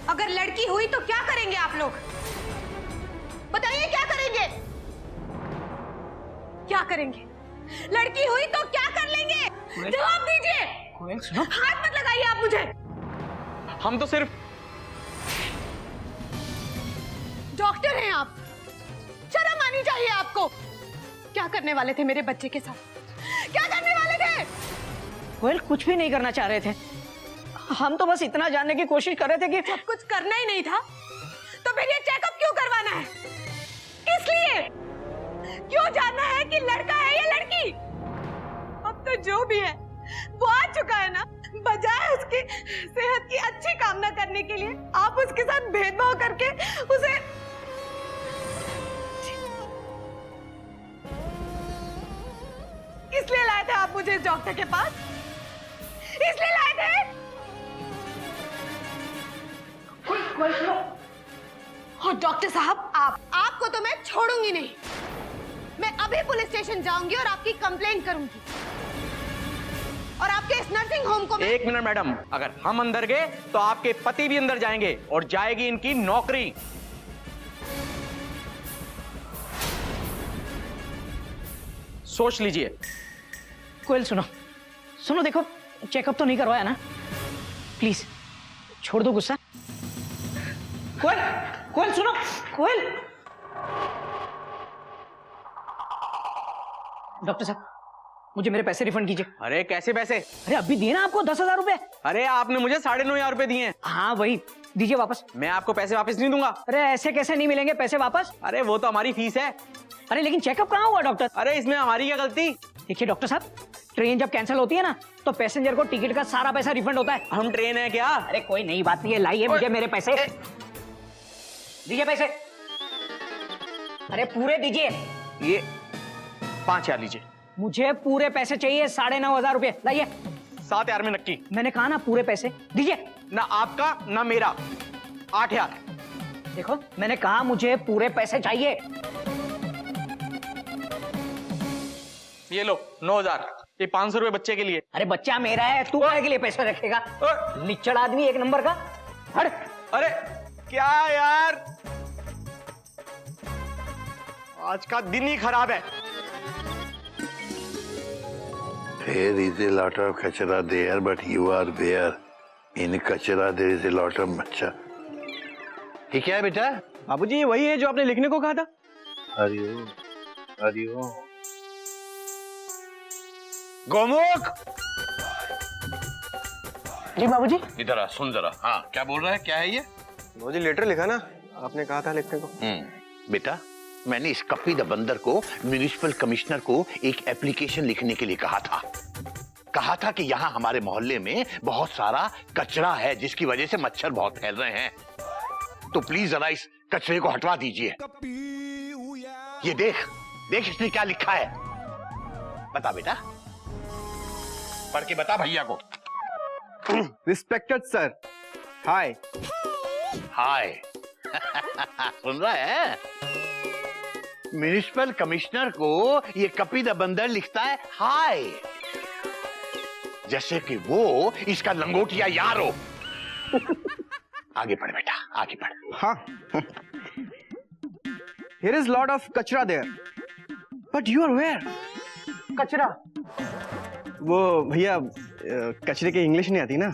अगर लड़की हुई तो क्या करेंगे आप लोग? बताइए क्या करेंगे? क्या करेंगे? लड़की हुई तो क्या कर लेंगे? जवाब दीजिए। कोयल सुनो, हाथ मत लगाइए आप मुझे। हम तो सिर्फ डॉक्टर हैं आप, शर्म आनी चाहिए आपको। क्या करने वाले थे मेरे बच्चे के साथ? क्या करने वाले थे? कोयल कुछ भी नहीं करना चाह रहे थे, हम तो बस इतना जानने की कोशिश कर रहे थे कि जब कुछ करना ही नहीं था तो फिर ये चेकअप क्यों करवाना है? किस लिए? क्यों जानना है कि लड़का है या लड़की? अब तो जो भी है वो आ चुका है ना। बजाय उसकी सेहत की अच्छी कामना करने के लिए आप उसके साथ भेदभाव करके उसे इसलिए लाए थे आप मुझे इस डॉक्टर के पास? इसलिए लाए थे? और डॉक्टर साहब आपको तो मैं छोड़ूंगी नहीं। मैं अभी पुलिस स्टेशन जाऊंगी और आपकी कंप्लेंट करूंगी और आपके इस नर्सिंग होम को एक मिनट मैडम, अगर हम अंदर गए तो आपके पति भी अंदर जाएंगे और जाएगी इनकी नौकरी। सोच लीजिए। कोयल सुनो सुनो, देखो चेकअप तो नहीं करवाया ना, प्लीज छोड़ दो गुस्सा। कोयल कोयल सुनो, कोयल। डॉक्टर साहब मुझे मेरे पैसे रिफंड कीजिए। अरे कैसे पैसे? अरे अभी दिए ना आपको 10,000 रुपए। अरे आपने मुझे 9,500 रुपए दिए हैं। हाँ वही, दीजिए वापस। मैं आपको पैसे वापस नहीं दूंगा। अरे ऐसे कैसे नहीं मिलेंगे पैसे वापस? अरे वो तो हमारी फीस है। अरे लेकिन चेकअप कहाँ हुआ डॉक्टर? अरे इसमें हमारी क्या गलती? देखिए डॉक्टर साहब, ट्रेन जब कैंसिल होती है ना तो पैसेंजर को टिकट का सारा पैसा रिफंड होता है। हम ट्रेन है क्या? अरे कोई नई बात नहीं है, लाइए मुझे मेरे पैसे, दीजिए पैसे। अरे पूरे दीजिए। ये 5,000 लीजिए। मुझे पूरे पैसे चाहिए, 9,500 रुपए लाइए। 7,000 में नक्की? मैंने कहा ना पूरे पैसे दीजिए। ना आपका ना मेरा। 8,000। देखो मैंने कहा मुझे पूरे पैसे चाहिए। ये लो 9,000। ये 500 रुपए बच्चे के लिए। अरे बच्चा मेरा है, तू काहे के लिए पैसे रखेगा? निच्चड़ आदमी एक नंबर का। हट। अरे क्या यार, आज का दिन ही खराब है। Here is a lot of kachara there, but you are there. In kachara there is a lot of मच्छर। ये क्या है बेटा? बाबूजी ये वही है जो आपने लिखने को कहा था। हरिओम हरिओम। गोमुख। जी बाबूजी। इधर आ, सुन जरा। हाँ क्या बोल रहा है, क्या है ये? मुझे लेटर लिखा ना, आपने कहा था लिखने को। बेटा मैंने इस कपी द बंदर को म्युनिसिपल कमिश्नर को एक एप्लीकेशन लिखने के लिए कहा था कि यहाँ हमारे मोहल्ले में बहुत सारा कचरा है जिसकी वजह से मच्छर बहुत फैल रहे हैं, तो प्लीज जरा इस कचरे को हटवा दीजिए। ये देख देख इसने क्या लिखा है, बता बेटा, पढ़ के बता भैया को। रिस्पेक्टेड सर, हाय। हाय। सुन रहा है? म्युनिसिपल कमिश्नर को ये कपी द बंदर लिखता है हाय, जैसे कि वो इसका लंगोटिया यार हो। आगे पढ़ बेटा, आगे पढ़। हाँ। Here is lot of कचरा there, but you are where? कचरा? वो भैया कचरे की इंग्लिश नहीं आती ना।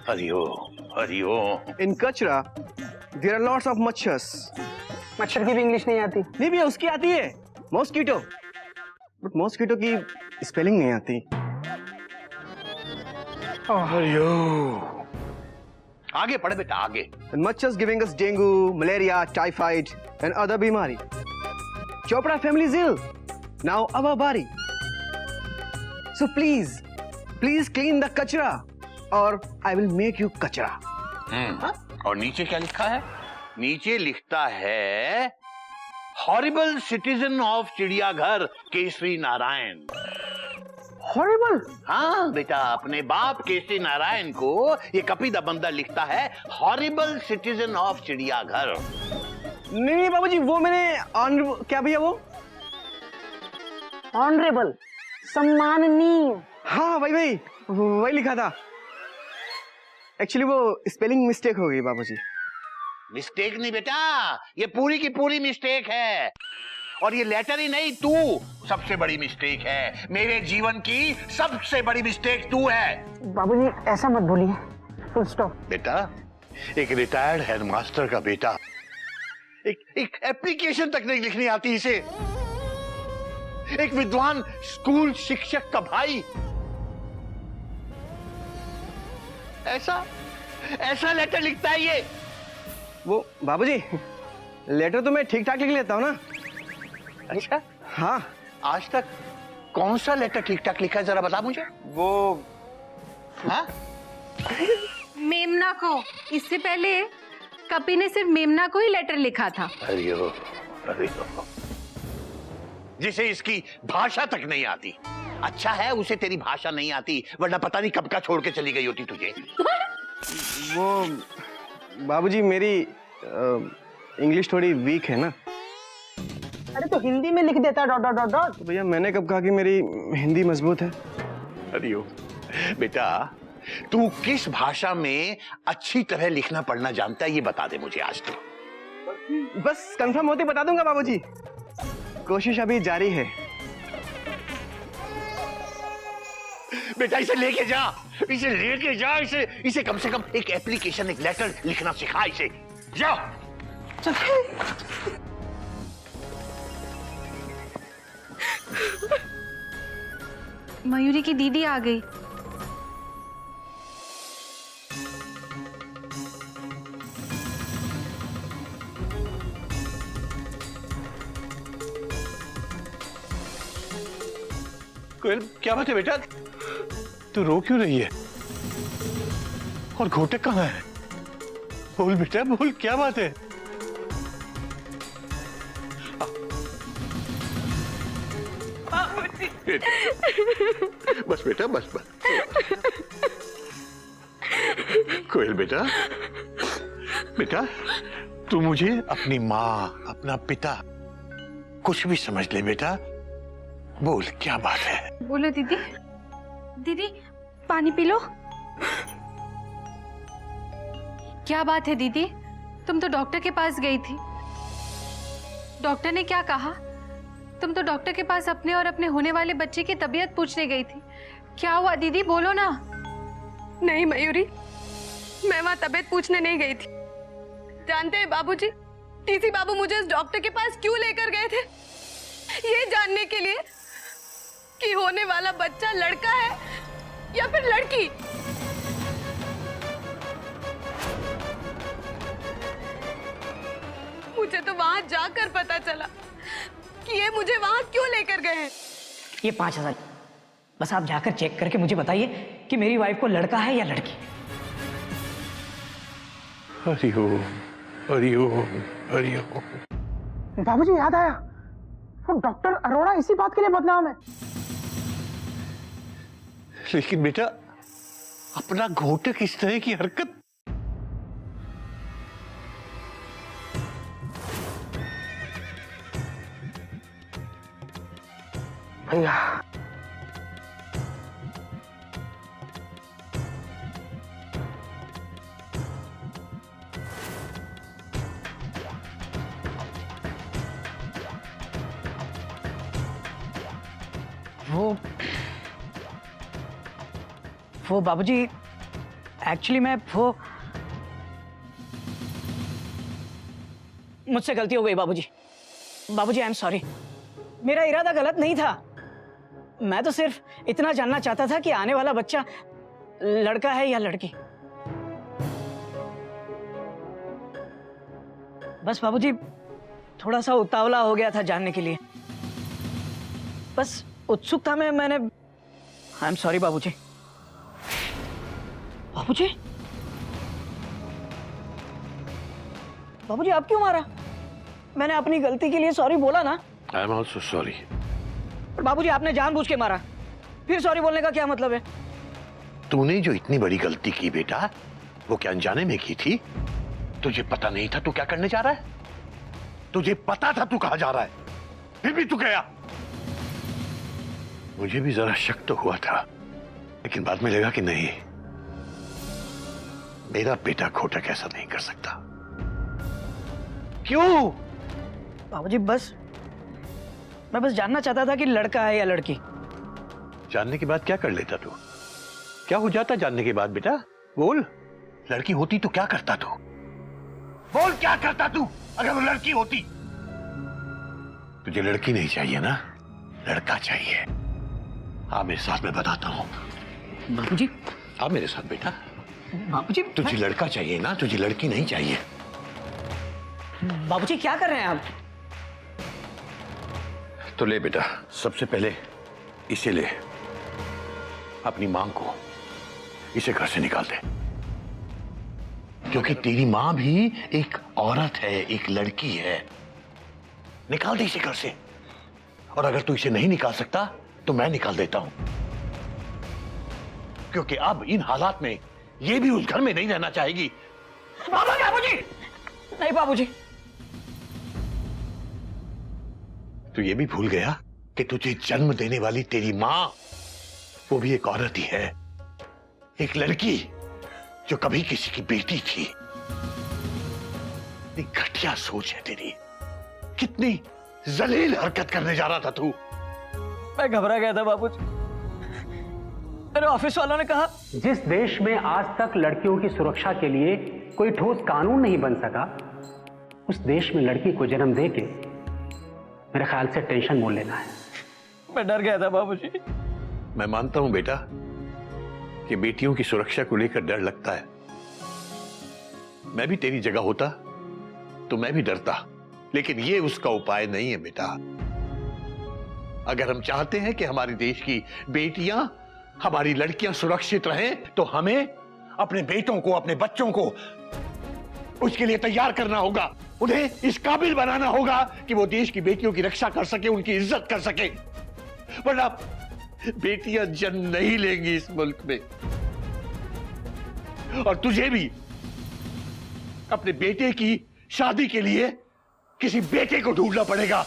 हरिओम हरिओम। In कचरा there are lots of मच्छर्स। मच्छर की भी इंग्लिश नहीं आती? नहीं भैया उसकी आती है, मॉस्किटो, बट मॉस्किटो की स्पेलिंग नहीं आती। हरिओम। आगे पढ़ बेटा, आगे। And मच्छर्स giving us dengue, malaria, typhoid and other बीमारी। Chopra family is ill. Now our body. So please clean the कचरा or I will make you कचरा। और नीचे क्या लिखा है? नीचे लिखता है हॉरिबल सिटीजन ऑफ चिड़ियाघर केसरी नारायण। हॉरिबल? हाँ बेटा, अपने बाप केसरी नारायण को ये कपी द बंदर लिखता है हॉरिबल सिटीजन ऑफ चिड़ियाघर। नहीं बाबूजी, वो मैंने क्या भैया वो ऑनरेबल, सम्माननीय। हाँ वही लिखा था। एक्चुअली वो स्पेलिंग मिस्टेक हो गई बाबूजी। मिस्टेक नहीं बेटा, ये पूरी की पूरी मिस्टेक है। और ये लेटर ही नहीं, तू सबसे बड़ी मिस्टेक है। मेरे जीवन की सबसे बड़ी मिस्टेक तू है। बाबूजी ऐसा मत बोलिए, फुल स्टॉप। बेटा, एक रिटायर्ड हेडमास्टर का बेटा एक एप्लीकेशन तक नहीं लिखनी आती इसे। एक विद्वान स्कूल शिक्षक का भाई ऐसा लेटर लिखता है ये। वो बाबूजी, लेटर तो मैं ठीक ठाक लिख लेता हूँ ना। अच्छा, हाँ। आज तक कौन सा लेटर ठीक ठाक लिखा है, जरा बता मुझे। वो हाँ, मेमना को। इससे पहले कपी ने सिर्फ मेमना को ही लेटर लिखा था। अरे हो। जिसे इसकी भाषा तक नहीं आती। अच्छा है उसे तेरी भाषा नहीं आती, वरना पता नहीं कब का छोड़ के चली गई होती तुझे। वो बाबूजी, मेरी इंग्लिश थोड़ी वीक है ना। अरे तो हिंदी में लिख देता डॉट डॉट डॉट डॉट। तो भैया मैंने कब कहा कि मेरी हिंदी मजबूत है। अरे हो बेटा, तू किस भाषा में अच्छी तरह लिखना पढ़ना जानता है, ये बता दे मुझे आज तो। बस कंफर्म होते बता दूंगा बाबूजी, कोशिश अभी जारी है। बेटा इसे लेके जा, इसे कम से कम एक एप्लीकेशन, एक लेटर लिखना सिखा इसे। जा। मयूरी की दीदी आ गई। कोयल, क्या बात है बेटा? तू रो क्यों रही है? और घोटक कहाँ है? बोल बेटा बोल, क्या बात है? बस बेटा बस। कोयल बेटा तू मुझे अपनी माँ, अपना पिता कुछ भी समझ ले बेटा। बोल क्या बात है? बोलो दीदी। दीदी पानी पी लो। क्या बात है दीदी? तुम तो डॉक्टर के पास गई थी। डॉक्टर ने क्या कहा? तुम तो डॉक्टर के पास अपने और अपने होने वाले बच्चे की तबीयत पूछने गई थी। क्या हुआ दीदी, बोलो ना। नहीं मयूरी, मैं वहां तबीयत पूछने नहीं गई थी। जानते हैं बाबूजी, टीसी बाबू मुझे इस डॉक्टर के पास क्यों लेकर गए थे? ये जानने के लिए कि होने वाला बच्चा लड़का है या फिर लड़की। मुझे तो वहां जाकर पता चला कि ये मुझे वहां क्यों लेकर गए हैं। ये 5,000 बस आप जाकर चेक करके मुझे बताइए कि मेरी वाइफ को लड़का है या लड़की। हरिओम हरिओम हरिओम। बाबूजी याद आया, वो डॉक्टर अरोड़ा इसी बात के लिए बदनाम है। लेकिन बेटा, अपना घोटक इस तरह की हरकत। भैया वो बाबूजी, एक्चुअली मैं मुझसे गलती हो गई बाबूजी। बाबूजी आई एम सॉरी, मेरा इरादा गलत नहीं था। मैं तो सिर्फ इतना जानना चाहता था कि आने वाला बच्चा लड़का है या लड़की। बस बाबूजी, थोड़ा सा उतावला हो गया था जानने के लिए। बस उत्सुक था मैंने आई एम सॉरी बाबूजी। बाबूजी, बाबूजी आप क्यों मारा? मैंने अपनी गलती के लिए सॉरी बोला ना। I am also sorry. बाबूजी आपने जानबूझ के मारा, फिर सॉरी बोलने का क्या मतलब है? तूने जो इतनी बड़ी गलती की बेटा, वो क्या अनजाने में की थी? तुझे पता नहीं था तू क्या करने जा रहा है? तुझे पता था तू कहां जा रहा है, फिर भी तू गया। मुझे भी जरा शक तो हुआ था, लेकिन बाद में लगा कि नहीं, मेरा बेटा घोटक ऐसा नहीं कर सकता। क्यों? बाबूजी मैं बस जानना चाहता था कि लड़का है या लड़की। जानने के बाद क्या कर लेता तू? क्या हो जाता जानने के बाद बेटा? बोल। लड़की होती तो क्या करता तू? बोल क्या करता तू अगर वो लड़की होती? तुझे लड़की नहीं चाहिए ना, लड़का चाहिए। आ मेरे साथ, मैं बताता हूं। बाबूजी आ मेरे साथ बेटा। बाबूजी तुझे लड़का चाहिए ना, तुझे लड़की नहीं चाहिए। बाबूजी क्या कर रहे हैं आप? तो ले बेटा, सबसे पहले इसे ले, अपनी मां को इसे घर से निकाल दे, क्योंकि तेरी मां भी एक औरत है, एक लड़की है। निकाल दे इसे घर से। और अगर तू इसे नहीं निकाल सकता तो मैं निकाल देता हूं, क्योंकि अब इन हालात में ये भी उस घर में नहीं रहना चाहेगी। बाबूजी नहीं बाबूजी। तू ये भी भूल गया कि तुझे जन्म देने वाली तेरी मां, वो भी एक औरत ही है, एक लड़की जो कभी किसी की बेटी थी। इतनी घटिया सोच है तेरी। कितनी जलील हरकत करने जा रहा था तू। मैं घबरा गया था बाबूजी। मेरे ऑफिस वालों ने कहा जिस देश में आज तक लड़कियों की सुरक्षा के लिए कोई ठोस कानून नहीं बन सका, उस देश में लड़की को जन्म देके मेरे ख्याल से टेंशन मोल लेना है। मैं डर गया था बाबूजी। मैं मानता हूं बेटा कि बेटियों की सुरक्षा को लेकर डर लगता है। मैं भी तेरी जगह होता तो मैं भी डरता, लेकिन ये उसका उपाय नहीं है बेटा। अगर हम चाहते हैं कि हमारे देश की बेटियां, हमारी लड़कियां सुरक्षित रहें, तो हमें अपने बेटों को, अपने बच्चों को उसके लिए तैयार करना होगा। उन्हें इस काबिल बनाना होगा कि वो देश की बेटियों की रक्षा कर सके, उनकी इज्जत कर सके। वरना बेटियां जन्म नहीं लेंगी इस मुल्क में। और तुझे भी अपने बेटे की शादी के लिए किसी बेटे को ढूंढना पड़ेगा,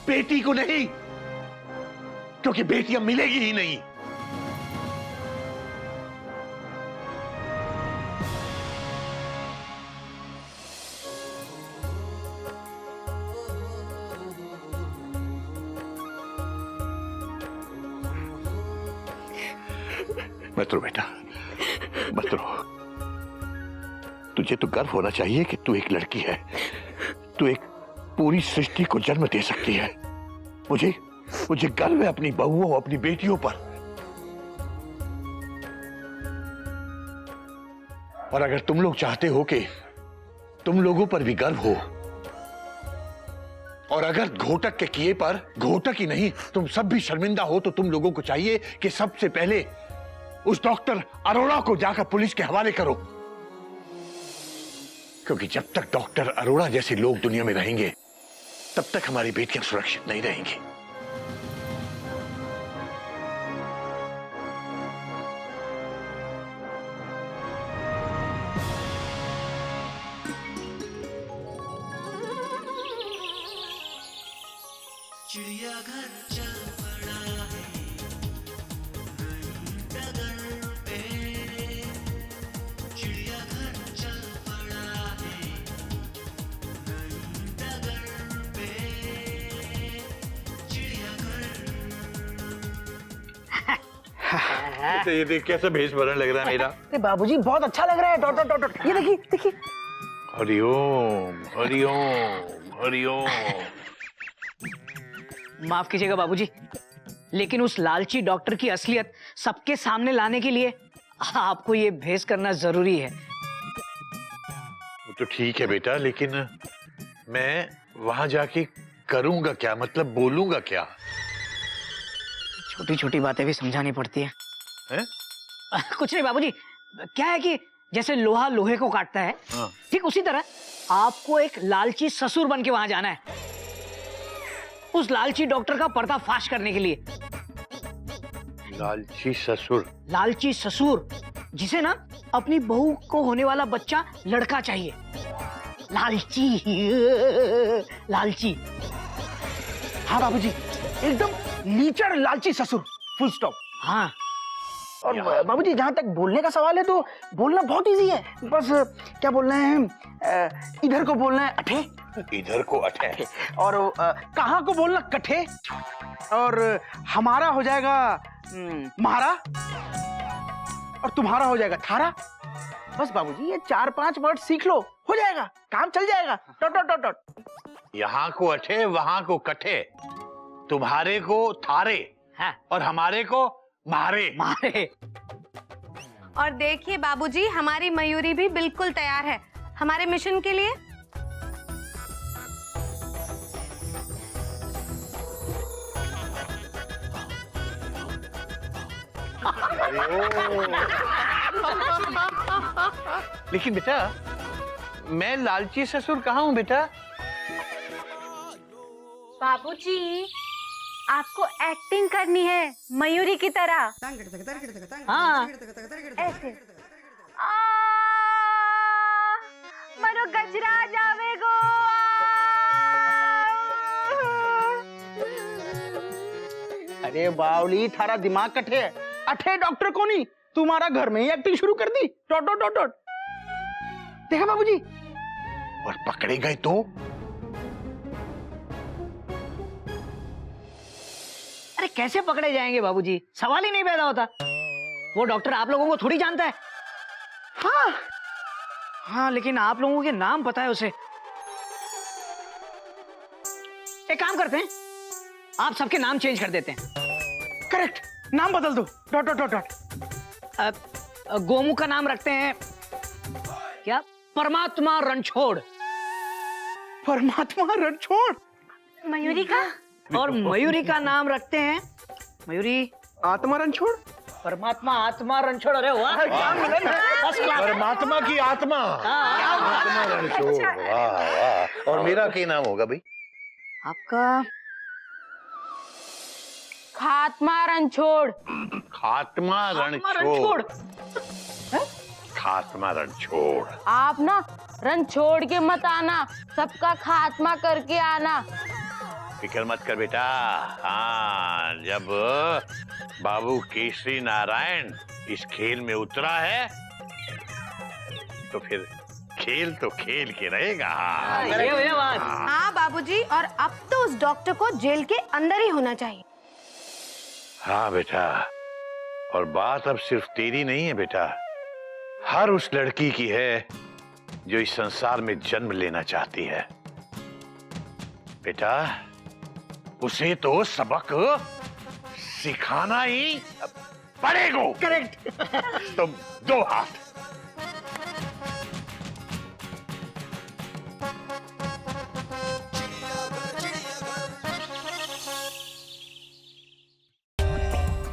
बेटी को नहीं, क्योंकि बेटियां मिलेगी ही नहीं। मत रो बेटा, मत रो। तुझे तो गर्व होना चाहिए कि तू एक लड़की है, तू एक पूरी सृष्टि को जन्म दे सकती है। मुझे गर्व है अपनी बहुओं, अपनी बेटियों पर। और अगर तुम लोग चाहते हो कि तुम लोगों पर भी गर्व हो, और अगर घोटक के किए पर घोटक ही नहीं तुम सब भी शर्मिंदा हो, तो तुम लोगों को चाहिए कि सबसे पहले उस डॉक्टर अरोड़ा को जाकर पुलिस के हवाले करो, क्योंकि जब तक डॉक्टर अरोड़ा जैसे लोग दुनिया में रहेंगे, तब तक हमारी बेटियां सुरक्षित नहीं रहेंगी। चिड़ियाघर चल पड़ा है नई डगर पे, चिड़ियाघर चल पड़ा है नई डगर पे, चिड़ियाघर। ये देख कैसा भेष बनने लग रहा है मेरा। अरे बाबूजी बहुत अच्छा लग रहा है। Dot dot dot. ये देखिए देखिए। हरिओम हरिओम हरिओम। माफ कीजिएगा बाबूजी, लेकिन उस लालची डॉक्टर की असलियत सबके सामने लाने के लिए आपको ये भेष करना जरूरी है। वो तो ठीक है बेटा, लेकिन मैं वहां जाके करूंगा क्या, मतलब बोलूंगा क्या? छोटी छोटी बातें भी समझानी पड़ती है। कुछ नहीं बाबूजी, क्या है कि जैसे लोहा लोहे को काटता है, हाँ। ठीक उसी तरह आपको एक लालची ससुर बन के वहां जाना है, उस लालची डॉक्टर का पर्दाफाश करने के लिए। लालची ससुर? लालची ससुर जिसे ना अपनी बहू को होने वाला बच्चा लड़का चाहिए। लालची लालची। हाँ बाबूजी, एकदम लीचड़ लालची ससुर, फुल स्टॉप। हाँ, और बाबूजी जहाँ तक बोलने का सवाल है तो बोलना बहुत इजी है, बस क्या बोलना है, इधर को बोलना है अठे, इधर को अठे, और कहाँ को बोलना कठे, और हमारा हो जाएगा म्हारा, और तुम्हारा हो जाएगा थारा। बस बाबूजी ये 4-5 वर्ड सीख लो, हो जाएगा, काम चल जाएगा। Dot dot dot dot. यहाँ को अठे, वहां को कठे, तुम्हारे को थारे, हाँ। और हमारे को मारे। मारे। और देखिए बाबूजी, हमारी मयूरी भी बिल्कुल तैयार है हमारे मिशन के लिए। लेकिन बेटा, मैं लालची ससुर कहाँ हूँ बेटा? बाबूजी, आपको एक्टिंग करनी है मयूरी की तरह। हाँ। ऐसे मनो गजरा जावेगो। अरे बावली, थारा दिमाग कठे है, अठे डॉक्टर को नहीं, तुम्हारा घर में ही एक्टिंग शुरू कर दी। Dot dot dot dot. देखा बाबूजी? और पकड़े गए तो? अरे कैसे पकड़े जाएंगे बाबूजी, सवाल ही नहीं पैदा होता। वो डॉक्टर आप लोगों को थोड़ी जानता है। हाँ हाँ, लेकिन आप लोगों के नाम पता है उसे। एक काम करते हैं, आप सबके नाम चेंज कर देते हैं। करेक्ट, नाम बदल दो। Dot dot dot dot. Gomu का नाम रखते हैं क्या, परमात्मा रणछोड़। परमात्मा रणछोड़। मयूरी का? और मयूरी का नाम रखते हैं मयूरी आत्मा रणछोड़। परमात्मा आत्मा रणछोड़। अरे वाह, फर्स्ट क्लास। परमात्मा की आत्मा। आत्मा रणछोड़। वाह वाह। और मेरा क्या नाम होगा भाई? आपका खात्मा रणछोड़। खात्मा रणछोड़। खात्मा रणछोड़। आप ना रणछोड़ के मत आना, सबका खात्मा करके आना। फिक्र मत कर बेटा। हाँ, जब बाबू केसरी नारायण इस खेल में उतरा है तो फिर खेल तो खेल के रहेगा। ये हो गया बात। हाँ बाबूजी, और अब तो उस डॉक्टर को जेल के अंदर ही होना चाहिए। हाँ बेटा, और बात अब सिर्फ तेरी नहीं है बेटा, हर उस लड़की की है जो इस संसार में जन्म लेना चाहती है। बेटा, उसे तो सबक सिखाना ही पड़ेगा। करेक्ट। तुम दो हाथ।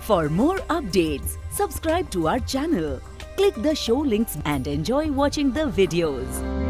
For more updates, subscribe to our channel, click the show links and enjoy watching the videos.